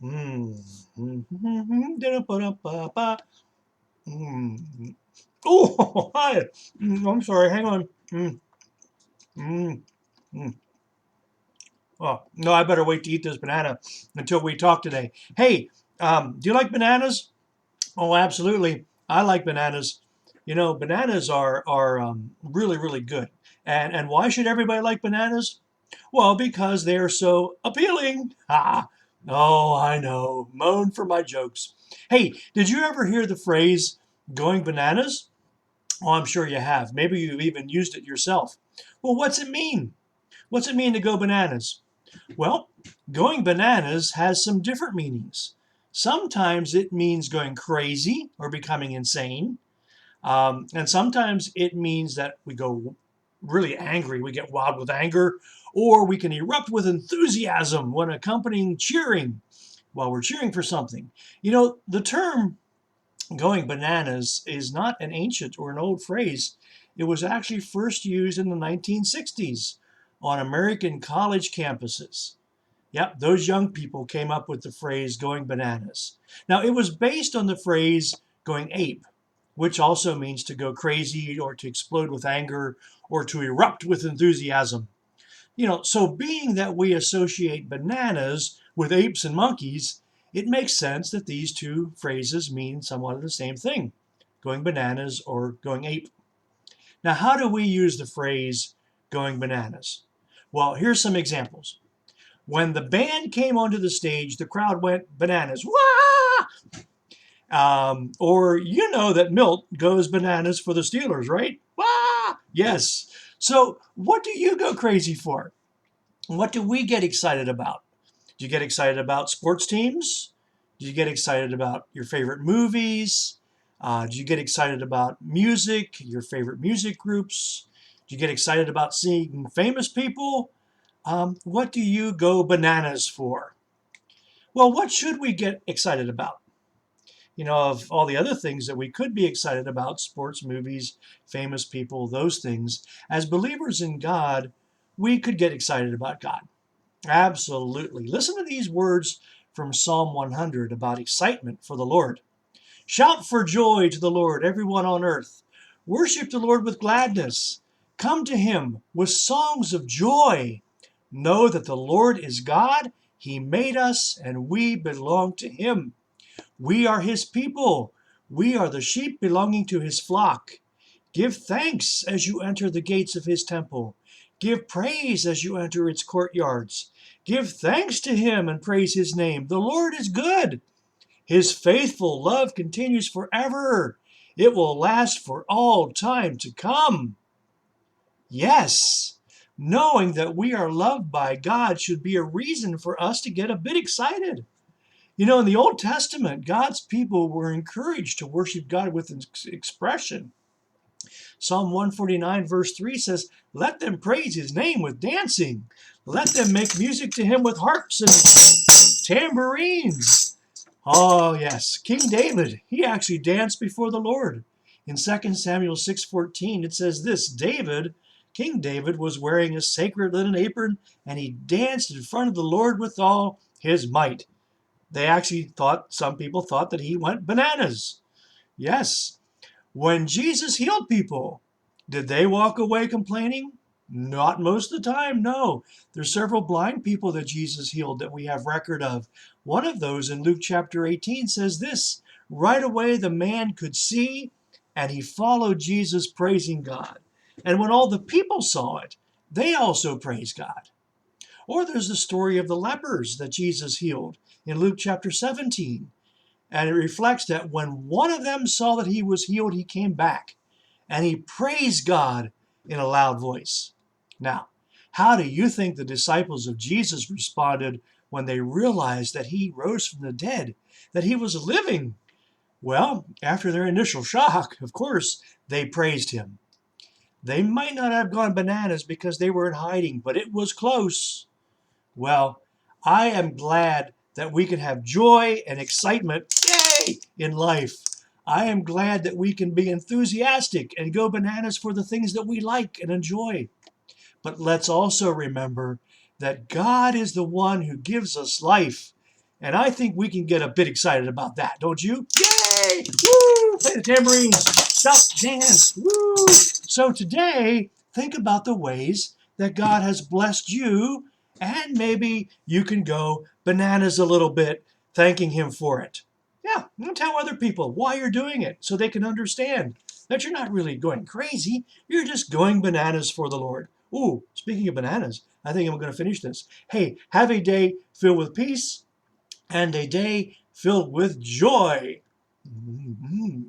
Mm. Da-da-ba-da-ba-ba. Mm. Oh, hi. I'm sorry. Hang on. Mm, mm, mm. Oh, no, I better wait to eat this banana until we talk today. Hey, do you like bananas? Oh, absolutely. I like bananas. You know, bananas are really, really good. And why should everybody like bananas? Well, because they are so appealing. Ah, oh, I know. Moan for my jokes. Hey, did you ever hear the phrase going bananas? Oh, I'm sure you have. Maybe you've even used it yourself. Well, what's it mean? What's it mean to go bananas? Well, going bananas has some different meanings. Sometimes it means going crazy or becoming insane. And sometimes it means that we go really angry, we get wild with anger, or we can erupt with enthusiasm when accompanying cheering while we're cheering for something. You know, the term going bananas is not an ancient or an old phrase. It was actually first used in the 1960s on American college campuses. Yep, those young people came up with the phrase going bananas. Now, it was based on the phrase going ape, which also means to go crazy or to explode with anger or to erupt with enthusiasm. You know, so being that we associate bananas with apes and monkeys, it makes sense that these two phrases mean somewhat of the same thing, going bananas or going ape. Now, how do we use the phrase going bananas? Well, here's some examples. When the band came onto the stage, the crowd went bananas. Wah! Or you know that Milt goes bananas for the Steelers, right? Wah! Yes. So what do you go crazy for? What do we get excited about? Do you get excited about sports teams? Do you get excited about your favorite movies? Do you get excited about music, your favorite music groups? Do you get excited about seeing famous people? What do you go bananas for? Well, what should we get excited about? You know, of all the other things that we could be excited about, sports, movies, famous people, those things, as believers in God, we could get excited about God. Absolutely. Listen to these words from Psalm 100 about excitement for the Lord. Shout for joy to the Lord, everyone on earth. Worship the Lord with gladness. Come to him with songs of joy. Know that the Lord is God. He made us, and we belong to him. We are his people. We are the sheep belonging to his flock. Give thanks as you enter the gates of his temple. Give praise as you enter its courtyards. Give thanks to him and praise his name. The Lord is good. His faithful love continues forever. It will last for all time to come. Yes, knowing that we are loved by God should be a reason for us to get a bit excited. You know, in the Old Testament, God's people were encouraged to worship God with expression. Psalm 149, verse 3 says, let them praise his name with dancing. Let them make music to him with harps and tambourines. Oh, yes. King David, he actually danced before the Lord. In 2 Samuel 6:14, it says this, King David was wearing a sacred linen apron, and he danced in front of the Lord with all his might. They actually thought, some people thought that he went bananas. Yes. When Jesus healed people, did they walk away complaining? Not most of the time, no. There's several blind people that Jesus healed that we have record of. One of those in Luke chapter 18 says this, right away the man could see, and he followed Jesus praising God. And when all the people saw it, they also praised God. Or there's the story of the lepers that Jesus healed in Luke chapter 17. And it reflects that when one of them saw that he was healed, he came back and he praised God in a loud voice. Now, how do you think the disciples of Jesus responded when they realized that he rose from the dead, that he was living? Well, after their initial shock, of course, they praised him. They might not have gone bananas because they were in hiding, but it was close. Well, I am glad that we can have joy and excitement, yay, in life. I am glad that we can be enthusiastic and go bananas for the things that we like and enjoy. But let's also remember that God is the one who gives us life, And I think we can get a bit excited about that, don't you? Yay! Woo! Play the tambourines, shout, dance, woo! So today, think about the ways that God has blessed you, and maybe you can go bananas a little bit, thanking Him for it. Yeah, and tell other people why you're doing it so they can understand that you're not really going crazy. You're just going bananas for the Lord. Ooh, speaking of bananas, I think I'm going to finish this. Hey, have a day filled with peace and a day filled with joy. Mm-hmm.